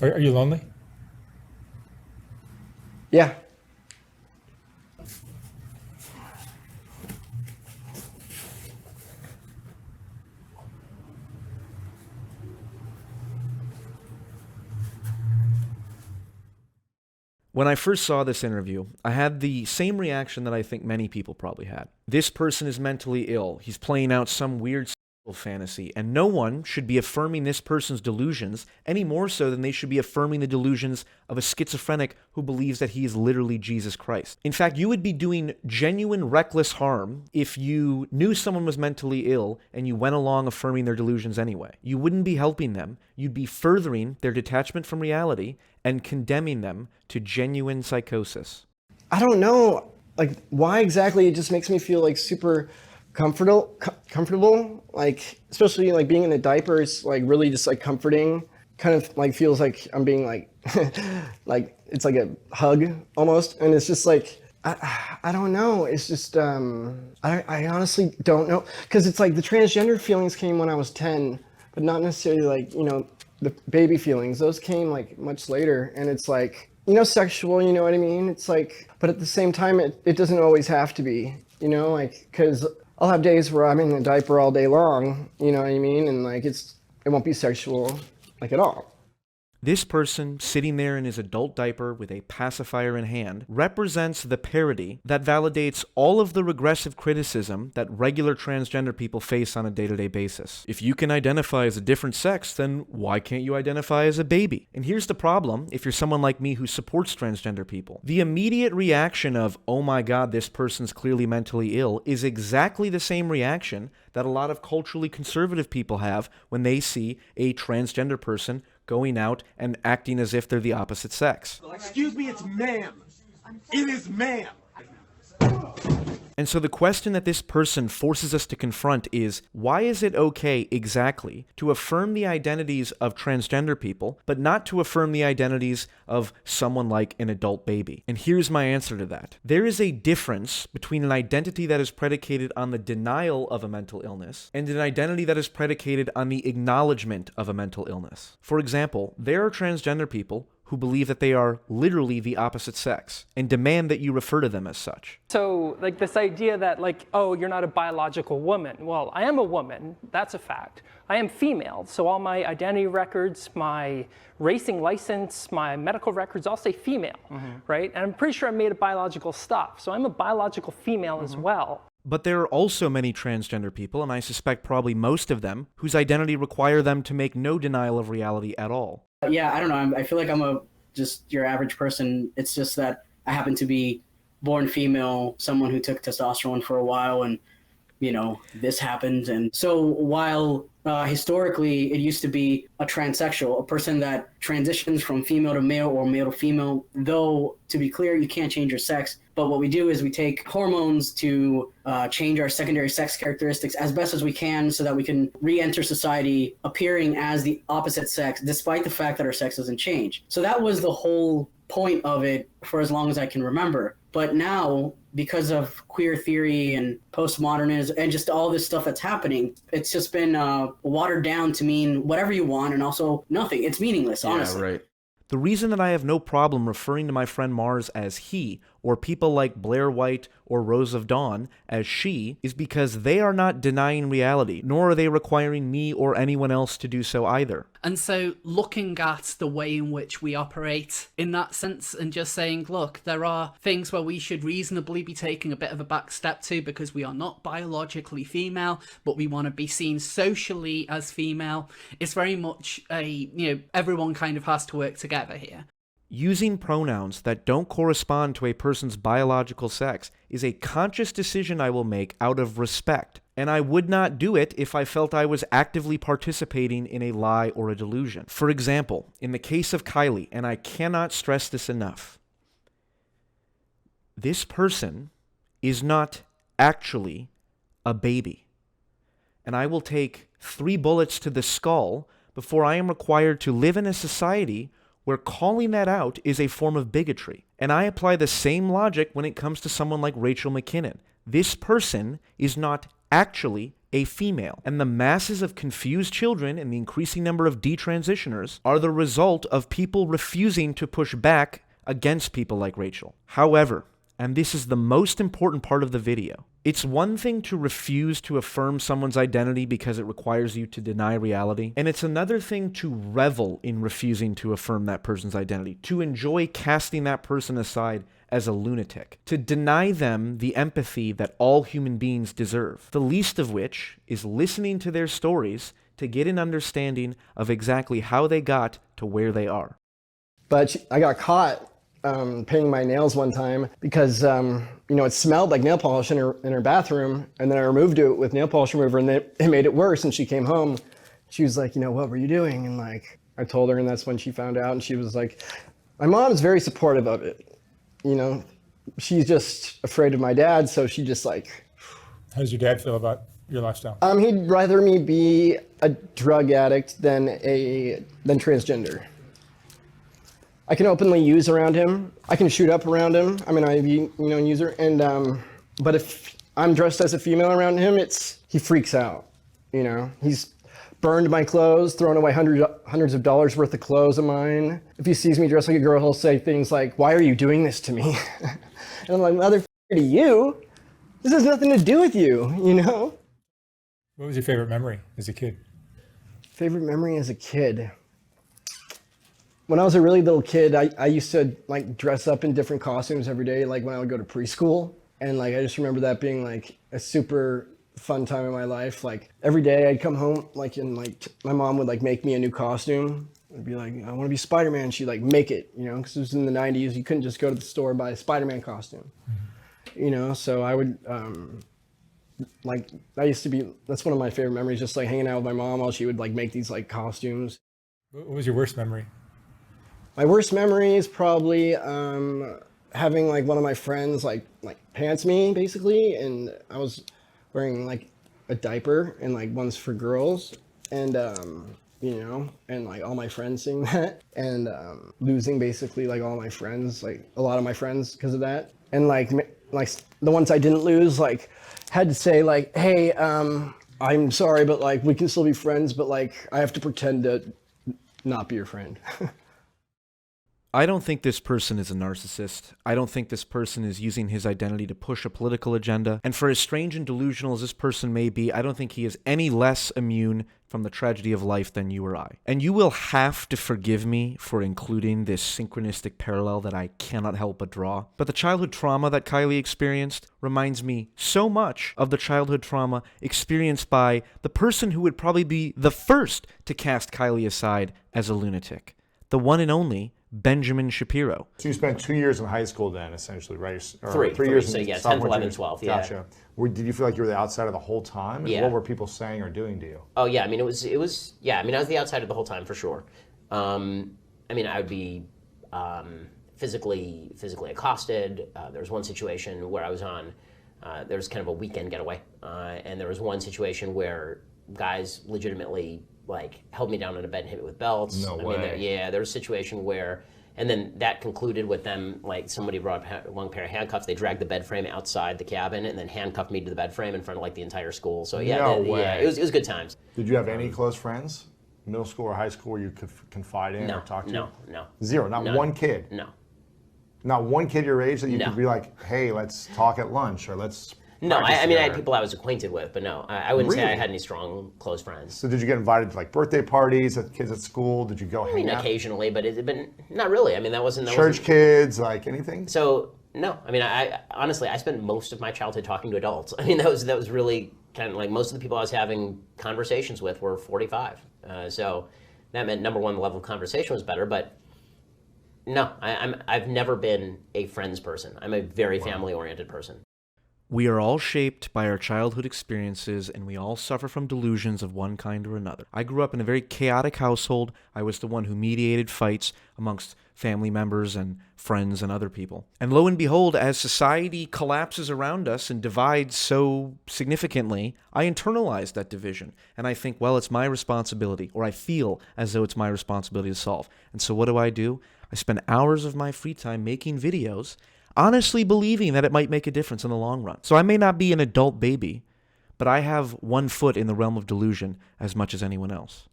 Are you lonely? Yeah. When I first saw this interview, I had the same reaction that I think many people probably had. This person is mentally ill. He's playing out some weird sexual fantasy, and no one should be affirming this person's delusions any more so than they should be affirming the delusions of a schizophrenic who believes that he is literally Jesus Christ. In fact, you would be doing genuine reckless harm if you knew someone was mentally ill and you went along affirming their delusions anyway. You wouldn't be helping them. You'd be furthering their detachment from reality and condemning them to genuine psychosis. I don't know, like, why exactly. It just makes me feel like super comfortable, like, especially like being in a diaper is like really just like comforting, kind of like feels like I'm being like like it's like a hug almost. And it's just like I don't know, it's just I honestly don't know, because it's like the transgender feelings came when I was 10, but not necessarily like, you know, the baby feelings. Those came like much later, and it's like, you know, sexual, you know what I mean? It's like, but at the same time, it doesn't always have to be, you know, like, because I'll have days where I'm in a diaper all day long, you know what I mean? And like, it won't be sexual, like, at all. This person, sitting there in his adult diaper with a pacifier in hand, represents the parody that validates all of the regressive criticism that regular transgender people face on a day-to-day basis. If you can identify as a different sex, then why can't you identify as a baby? And here's the problem if you're someone like me who supports transgender people. The immediate reaction of, oh my god, this person's clearly mentally ill, is exactly the same reaction that a lot of culturally conservative people have when they see a transgender person going out and acting as if they're the opposite sex. Excuse me, it's ma'am. It is ma'am. And so the question that this person forces us to confront is, why is it okay exactly to affirm the identities of transgender people, but not to affirm the identities of someone like an adult baby? And here's my answer to that. There is a difference between an identity that is predicated on the denial of a mental illness and an identity that is predicated on the acknowledgement of a mental illness. For example, there are transgender people who believe that they are literally the opposite sex and demand that you refer to them as such. So like this idea that like, oh, you're not a biological woman. Well, I am a woman, that's a fact. I am female, so all my identity records, my racing license, my medical records all say female, right? And I'm pretty sure I made a biological stuff, so I'm a biological female as well. But there are also many transgender people, and I suspect probably most of them, whose identity require them to make no denial of reality at all. Yeah, I don't know. I feel like I'm just your average person. It's just that I happen to be born female, someone who took testosterone for a while, and, you know, this happened. And so while historically it used to be a transsexual, a person that transitions from female to male or male to female, though, to be clear, you can't change your sex. But what we do is we take hormones to change our secondary sex characteristics as best as we can so that we can re-enter society appearing as the opposite sex, despite the fact that our sex doesn't change. So that was the whole point of it for as long as I can remember. But now, because of queer theory and postmodernism and just all this stuff that's happening, it's just been watered down to mean whatever you want and also nothing. It's meaningless, honestly. Yeah, right. The reason that I have no problem referring to my friend Mars as he, or people like Blair White or Rose of Dawn as she, is because they are not denying reality, nor are they requiring me or anyone else to do so either. And so looking at the way in which we operate in that sense and just saying, look, there are things where we should reasonably be taking a bit of a back step to because we are not biologically female, but we want to be seen socially as female. It's very much everyone kind of has to work together here. Using pronouns that don't correspond to a person's biological sex is a conscious decision I will make out of respect, and I would not do it if I felt I was actively participating in a lie or a delusion. For example, in the case of Kylie, and I cannot stress this enough, this person is not actually a baby, and I will take 3 bullets to the skull before I am required to live in a society where calling that out is a form of bigotry. And I apply the same logic when it comes to someone like Rachel McKinnon. This person is not actually a female. And the masses of confused children and the increasing number of detransitioners are the result of people refusing to push back against people like Rachel. However, and this is the most important part of the video, it's one thing to refuse to affirm someone's identity because it requires you to deny reality, and it's another thing to revel in refusing to affirm that person's identity, to enjoy casting that person aside as a lunatic, to deny them the empathy that all human beings deserve, the least of which is listening to their stories to get an understanding of exactly how they got to where they are. But I got caught painting my nails one time because it smelled like nail polish in her bathroom, and then I removed it with nail polish remover, and it made it worse. And she came home, she was like, what were you doing? And like I told her, and that's when she found out, and she was like, my mom's very supportive of it. She's just afraid of my dad, so she just like. How does your dad feel about your lifestyle? He'd rather me be a drug addict than transgender. I can openly use around him. I can shoot up around him. I'm an IV, user. And but if I'm dressed as a female around him, he freaks out. He's burned my clothes, thrown away hundreds of dollars worth of clothes of mine. If he sees me dressed like a girl, he'll say things like, "Why are you doing this to me?" And I'm like, "Motherfucker, to you? This has nothing to do with you, What was your favorite memory as a kid? Favorite memory as a kid? When I was a really little kid, I used to like dress up in different costumes every day, like when I would go to preschool. And like, I just remember that being like a super fun time in my life. Like every day I'd come home, my mom would like make me a new costume. I'd be like, I want to be Spider-Man. She'd like make it, because it was in the 90s. You couldn't just go to the store and buy a Spider-Man costume, so I would, that's one of my favorite memories, just like hanging out with my mom while she would like make these like costumes. What was your worst memory? My worst memory is probably having like one of my friends like pants me basically, and I was wearing like a diaper and like one's for girls, and and like all my friends seeing that, and losing basically like all my friends, like a lot of my friends because of that, and like the ones I didn't lose like had to say like, hey, I'm sorry, but like we can still be friends, but like I have to pretend to not be your friend. I don't think this person is a narcissist. I don't think this person is using his identity to push a political agenda. And for as strange and delusional as this person may be, I don't think he is any less immune from the tragedy of life than you or I. And you will have to forgive me for including this synchronistic parallel that I cannot help but draw. But the childhood trauma that Kylie experienced reminds me so much of the childhood trauma experienced by the person who would probably be the first to cast Kylie aside as a lunatic. The one and only Benjamin Shapiro. So you spent 2 years in high school then, essentially, right? Or Three 3 years. So in yeah, sophomore 10th, 11th, years. 12th, yeah. Gotcha. Did you feel like you were the outsider the whole time? And Yeah. What were people saying or doing to you? Oh yeah, I mean it was yeah, I mean I was the outsider the whole time for sure. I mean I would be physically accosted. There was one situation where I was on, there was kind of a weekend getaway, and there was one situation where guys legitimately like held me down in a bed and hit me with belts. No I way. Mean, there was a situation where, and then that concluded with them, like somebody brought a long pair of handcuffs, they dragged the bed frame outside the cabin and then handcuffed me to the bed frame in front of like the entire school. So yeah, No way. yeah, it was good times. Did you have any close friends, middle school or high school, where you could confide in or talk to? No. Zero, not None. one kid? No. Not one kid your age that you No. could be like, hey, let's talk at lunch or let's No, practice I mean I had together? people I was acquainted with, but no, I wouldn't say I Really? had any strong close friends. So did you get invited to like birthday parties at kids at school? Did you go I mean, hang out? occasionally, but not really. I mean, that wasn't Church kids, like anything? So no, I mean, I honestly I spent most of my childhood talking to adults. I mean, that was really kind of like most of the people I was having conversations with were 45. So that meant number one, the level of conversation was better, but. No, I've never been a friends person. I'm a very family-oriented person. We are all shaped by our childhood experiences, and we all suffer from delusions of one kind or another. I grew up in a very chaotic household. I was the one who mediated fights amongst family members and friends and other people. And lo and behold, as society collapses around us and divides so significantly, I internalize that division. And I think, well, it's my responsibility, or I feel as though it's my responsibility to solve. And so what do? I spend hours of my free time making videos, honestly believing that it might make a difference in the long run. So I may not be an adult baby, but I have one foot in the realm of delusion as much as anyone else.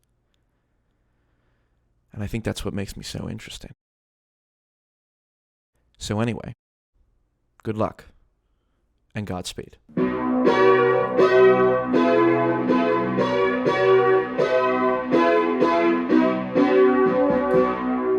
And I think that's what makes me so interesting. So anyway, good luck and Godspeed.